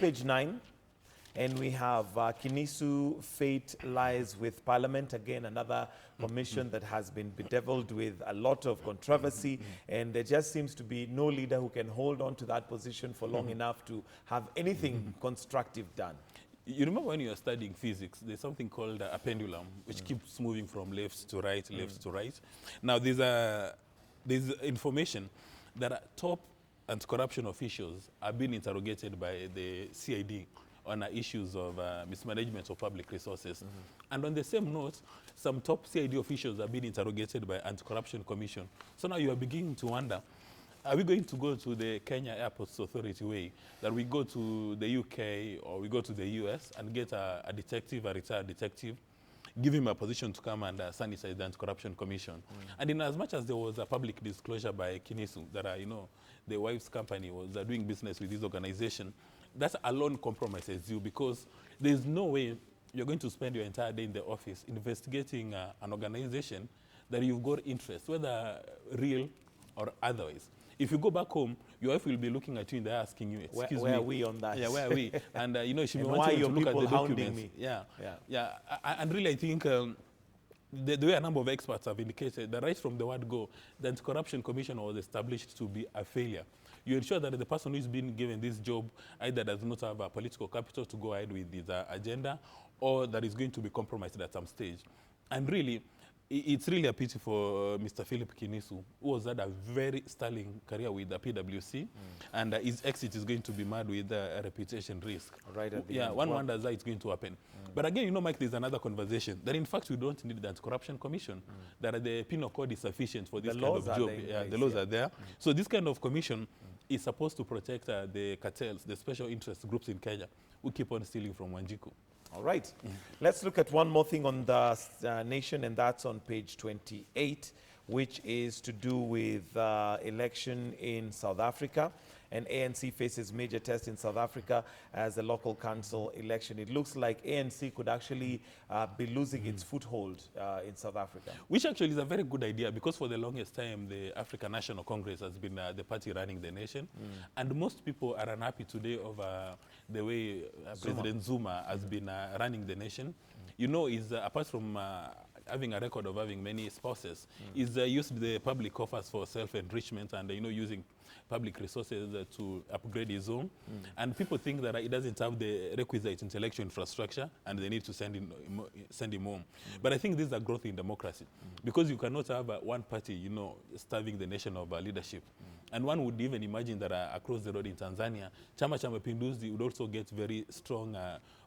page 9, and we have Kinisu, fate lies with Parliament. Again, another commission that has been bedeviled with a lot of controversy, and there just seems to be no leader who can hold on to that position for long enough to have anything constructive done. You remember when you were studying physics, there's something called a pendulum, which keeps moving from left to right, left to right. Now, there's information that top anti-corruption officials are being interrogated by the CID on issues of mismanagement of public resources. And on the same note, some top CID officials are being interrogated by Anti-Corruption Commission. So now you are beginning to wonder, are we going to go to the Kenya Airports Authority way, that we go to the UK or we go to the US and get a detective, a retired detective, give him a position to come and sanitize the Anti-Corruption Commission? And in as much as there was a public disclosure by Kinisu that, the wife's company was doing business with this organization, that alone compromises you, because there's no way you're going to spend your entire day in the office investigating an organization that you've got interest, whether real or otherwise. If you go back home, your wife will be looking at you in there asking you, excuse me. Where are we on that? Yeah, where are we? And, she will And want why you to are look at the people hounding documents. me? Yeah. And really, I think the way a number of experts have indicated that right from the word go, the Anti-Corruption Commission was established to be a failure. You ensure that the person who's been given this job either does not have a political capital to go ahead with his agenda, or that is going to be compromised at some stage. And really, it's really a pity for Mr. Philip Kinisu, who has had a very sterling career with the PwC, and his exit is going to be mad with a reputation risk. Right at the end. One wonders how it's going to happen. But again, Mike, there's another conversation that in fact we don't need the Anti-Corruption Commission, that the penal code is sufficient for this kind of job. The laws are there. So this kind of commission is supposed to protect the cartels, the special interest groups in Kenya, who keep on stealing from Wanjiku. All right. Let's look at one more thing on the nation, and that's on page 28, which is to do with election in South Africa. And ANC faces major test in South Africa as a local council election. It looks like ANC could actually be losing its foothold in South Africa. Which actually is a very good idea, because for the longest time, the African National Congress has been the party running the nation. And most people are unhappy today over the way President Zuma has been running the nation. Is apart from having a record of having many spouses, is used the public coffers for self-enrichment and, using public resources to upgrade his home. And people think that he doesn't have the requisite intellectual infrastructure and they need to send him home. But I think this is a growth in democracy, because you cannot have one party, starving the nation of leadership. And one would even imagine that across the road in Tanzania, Chama cha Mapinduzi would also get very strong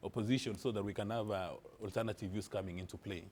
opposition, so that we can have alternative views coming into play.